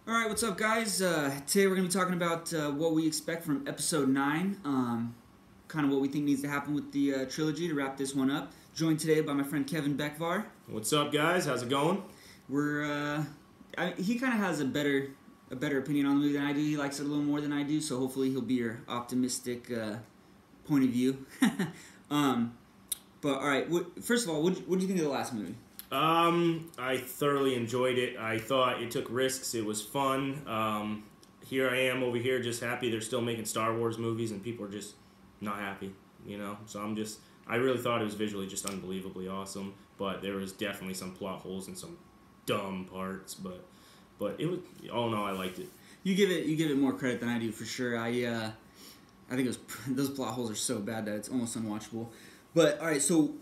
All right, what's up, guys? Today we're going to be talking about what we expect from Episode 9, kind of what we think needs to happen with the trilogy to wrap this one up. Joined today by my friend Kevin Beckvar. What's up, guys? How's it going? He kind of has a better opinion on the movie than I do. He likes it a little more than I do, so hopefully he'll be your optimistic point of view. But all right, first of all, what do you think of the last movie? I thoroughly enjoyed it. I thought it took risks. It was fun. Here I am over here just happy they're still making Star Wars movies and people are just not happy, you know? So I really thought it was visually just unbelievably awesome, but there was definitely some plot holes and some dumb parts, but it was, all in all, I liked it. You give it more credit than I do, for sure. I think those plot holes are so bad that it's almost unwatchable. But all right, so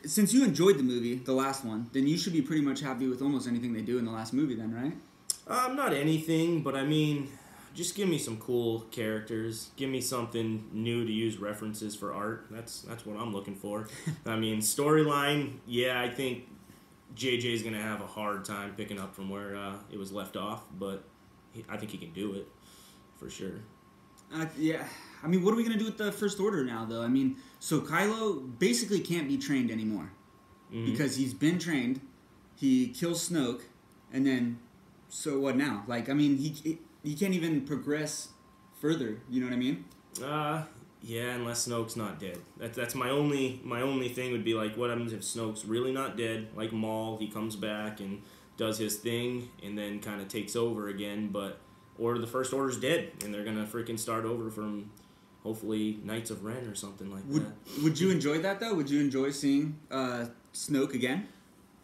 since you enjoyed the movie, the last one, then you should be pretty much happy with almost anything they do in the last movie, then, right? Not anything, but I mean, just give me some cool characters. Give me something new to use references for art. That's what I'm looking for. I mean, storyline, yeah, I think JJ's gonna have a hard time picking up from where it was left off, but I think he can do it for sure. Yeah, I mean, what are we gonna do with the First Order now, though? I mean, so Kylo basically can't be trained anymore because he's been trained. He kills Snoke, and then so what now? Like, I mean, he can't even progress further. You know what I mean? Yeah, unless Snoke's not dead. That's my only thing would be like, what happens if Snoke's really not dead? Like Maul, he comes back and does his thing, and then kind of takes over again, or the First Order's dead, and they're gonna freaking start over from, hopefully, Knights of Ren or something like that. Would you enjoy that, though? Would you enjoy seeing Snoke again?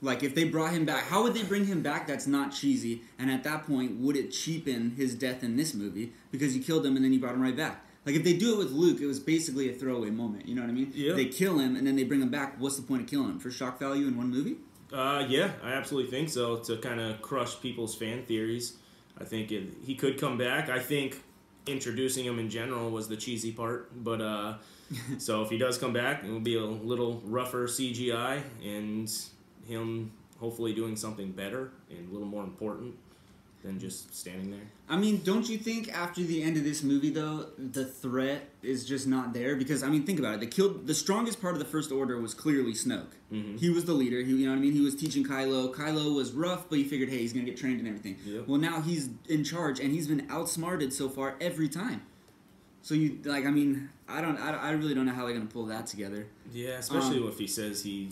Like, if they brought him back, how would they bring him back that's not cheesy? And at that point, would it cheapen his death in this movie? Because you killed him and then you brought him right back. Like, if they do it with Luke, it was basically a throwaway moment. You know what I mean? Yeah. They kill him and then they bring him back. What's the point of killing him? For shock value in one movie? Yeah, I absolutely think so. To kind of crush people's fan theories. I think he could come back. I think introducing him in general was the cheesy part. But, so if he does come back, it will be a little rougher CGI and him hopefully doing something better and a little more important than just standing there. I mean, don't you think after the end of this movie, though, the threat is just not there? Because, I mean, think about it. The strongest part of the First Order was clearly Snoke. Mm-hmm. He was the leader. You know what I mean? He was teaching Kylo. Kylo was rough, but he figured, hey, he's going to get trained and everything. Yep. Well, now he's in charge, and he's been outsmarted so far every time. So, I really don't know how they're going to pull that together. Yeah, especially if he says he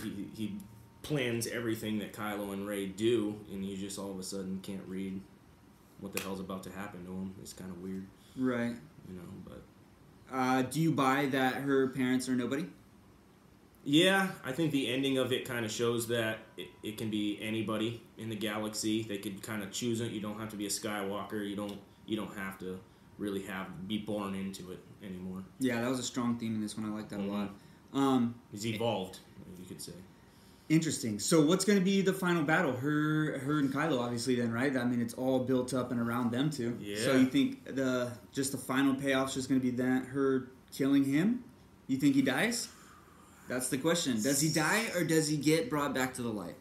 plans everything that Kylo and Rey do, and you just all of a sudden can't read what the hell's about to happen to him. It's kind of weird. Right. You know, but... do you buy that her parents are nobody? Yeah, I think the ending of it kind of shows that it can be anybody in the galaxy. They could kind of choose it. You don't have to be a Skywalker. You don't have to really be born into it anymore. Yeah, that was a strong theme in this one. I like that a lot. He's evolved, you could say. Interesting. So what's going to be the final battle? Her and Kylo, obviously, then, right? I mean, it's all built up and around them two. Yeah. So you think the final payoff's just going to be that her killing him? You think he dies? That's the question. Does he die or does he get brought back to the light?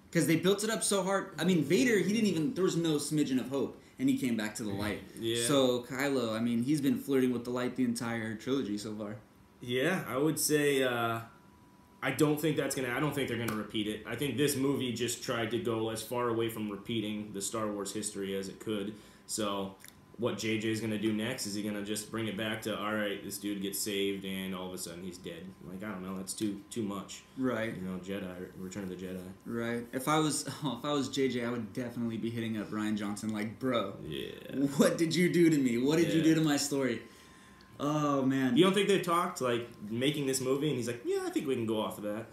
Because they built it up so hard. I mean, Vader, there was no smidgen of hope, and he came back to the light. Yeah. So Kylo, I mean, he's been flirting with the light the entire trilogy so far. Yeah, I would say... I don't think they're gonna repeat it. I think this movie just tried to go as far away from repeating the Star Wars history as it could. So, what JJ's gonna do next? Is he gonna just bring it back to, all right, this dude gets saved and all of a sudden he's dead? Like, I don't know. That's too much. Right. You know, Return of the Jedi. Right. If I was JJ, I would definitely be hitting up Rian Johnson like, bro. Yeah. What did you do to me? What did you do to my story? Oh, man. You don't think they've talked, like, making this movie, and he's like, yeah, I think we can go off of that?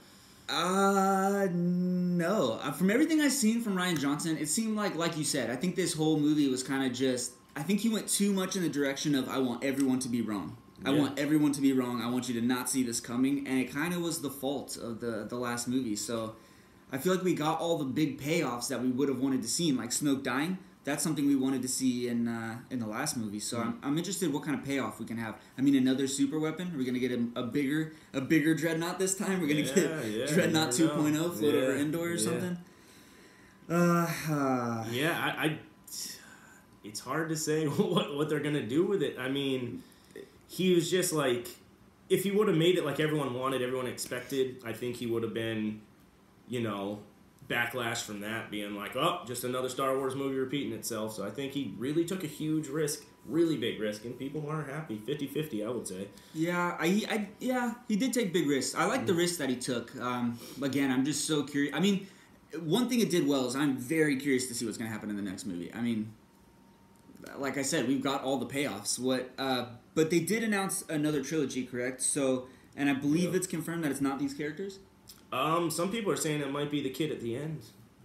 No. From everything I've seen from Rian Johnson, it seemed like you said, I think this whole movie was kind of just, I think he went too much in the direction of, I want everyone to be wrong. I want everyone to be wrong. I want you to not see this coming, and it kind of was the fault of the last movie. So I feel like we got all the big payoffs that we would have wanted to see, like Snoke dying. That's something we wanted to see in the last movie. So I'm interested what kind of payoff we can have. I mean, another super weapon. Are we gonna get a bigger dreadnought this time? We're gonna get dreadnought 2.0 float over Endor or something. Yeah, it's hard to say what they're gonna do with it. I mean, he was just like, if he would have made it like everyone wanted, everyone expected, I think he would have been, you know, backlash from that, being like, oh, just another Star Wars movie repeating itself. So I think he really took a huge risk, really big risk, and people aren't happy. 50-50, I would say. Yeah, he did take big risks. I like the risk that he took. Again, I'm just so curious. I mean, one thing it did well is I'm very curious to see what's going to happen in the next movie. I mean, like I said, we've got all the payoffs. But they did announce another trilogy, correct? So, and I believe it's confirmed that it's not these characters. Some people are saying it might be the kid at the end.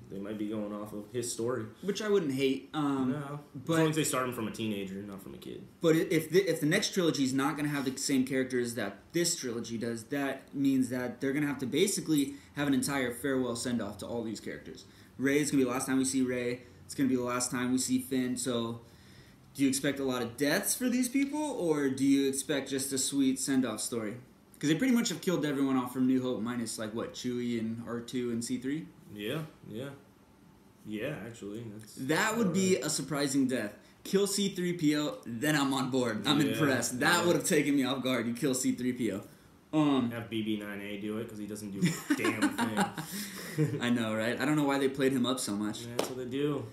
They might be going off of his story, which I wouldn't hate. No, but as long as they start him from a teenager, not from a kid. But if the next trilogy is not going to have the same characters that this trilogy does, that means that they're going to have to basically have an entire farewell send off to all these characters. Rey is going to be the last time we see Rey. It's going to be the last time we see Finn. So, do you expect a lot of deaths for these people, or do you expect just a sweet send off story? Because they pretty much have killed everyone off from New Hope, minus like what, Chewie and R2 and C3. Yeah. Actually, that would be a surprising death. Kill C3PO, then I'm on board. I'm impressed. That would have taken me off guard. You kill C3PO. Have BB-9A do it because he doesn't do a damn thing. I know, right? I don't know why they played him up so much. Yeah, that's what they do.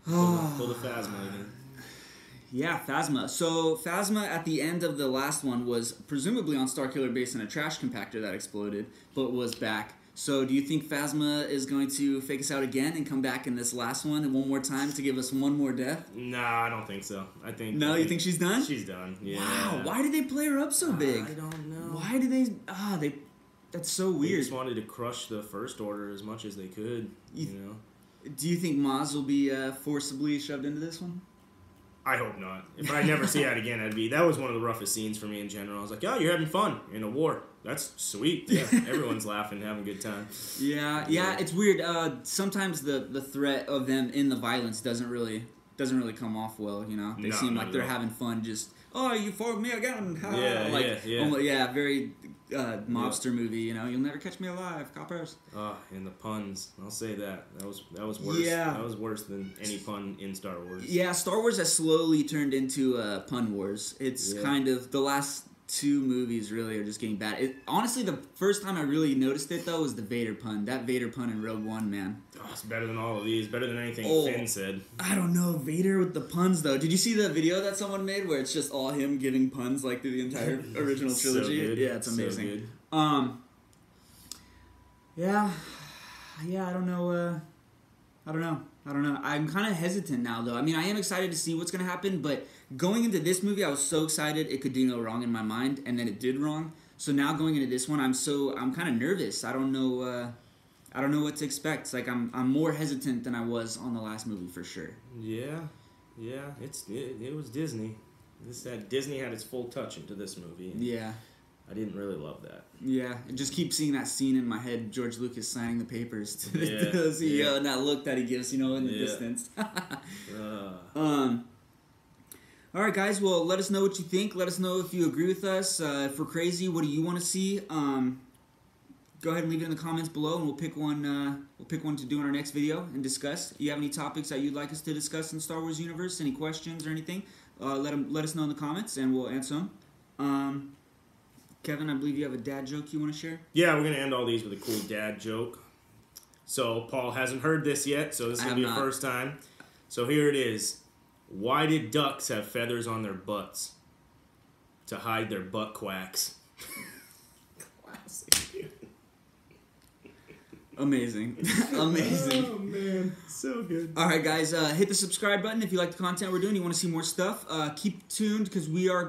Pull the Phasma again. Yeah, Phasma. So Phasma at the end of the last one was presumably on Starkiller Base in a trash compactor that exploded, but was back. So do you think Phasma is going to fake us out again and come back in this last one and one more time to give us one more death? Nah, I don't think so. No, you think she's done? She's done. Yeah. Wow. Why did they play her up so big? I don't know. Why did they? That's so weird. They just wanted to crush the First Order as much as they could. You know. Do you think Maz will be forcibly shoved into this one? I hope not. If I never see that again, that was one of the roughest scenes for me in general. I was like, oh, you're having fun in a war. That's sweet. Yeah, everyone's laughing, having a good time. Yeah, it's weird. Sometimes the threat of them in the violence doesn't really come off well. You know, they seem like they're having fun. Just you fooled me again. Yeah. Very mobster movie. You know, you'll never catch me alive, coppers. And the puns. I'll say that. That was worse. Yeah. That was worse than any pun in Star Wars. Yeah, Star Wars has slowly turned into pun wars. It's kind of the last two movies really are just getting bad. Honestly, the first time I really noticed it though was the Vader pun. That Vader pun in Rogue One, man. Oh, it's better than all of these. Better than anything Finn said. I don't know, Vader with the puns though. Did you see the video that someone made where it's just all him giving puns like through the entire original trilogy? So good. Yeah, it's amazing. So good. I don't know. I'm kind of hesitant now, though. I mean, I am excited to see what's going to happen, but going into this movie, I was so excited it could do no wrong in my mind, and then it did wrong. So now going into this one, I'm kind of nervous. I don't know what to expect. It's like I'm more hesitant than I was on the last movie for sure. Yeah. It was Disney. Disney had its full touch into this movie. Yeah. I didn't really love that. Yeah, I just keep seeing that scene in my head, George Lucas signing the papers to the CEO, and that look that he gives, in the distance. All right, guys, well, let us know what you think. Let us know if you agree with us. If we're crazy, what do you want to see? Go ahead and leave it in the comments below, and we'll pick one to do in our next video and discuss. If you have any topics that you'd like us to discuss in Star Wars universe, any questions or anything, let us know in the comments, and we'll answer them. Kevin, I believe you have a dad joke you want to share? Yeah, we're going to end all these with a cool dad joke. So, Paul hasn't heard this yet, so this is going to be the first time. So, here it is. Why did ducks have feathers on their butts? To hide their butt quacks. Classic, dude. Amazing. Amazing. Oh, man. So good. All right, guys. Hit the subscribe button if you like the content we're doing. You want to see more stuff. Keep tuned because we're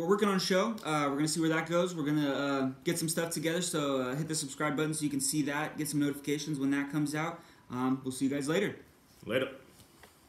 working on a show. We're going to see where that goes. We're going to get some stuff together. So hit the subscribe button so you can see that. Get some notifications when that comes out. We'll see you guys later. Later.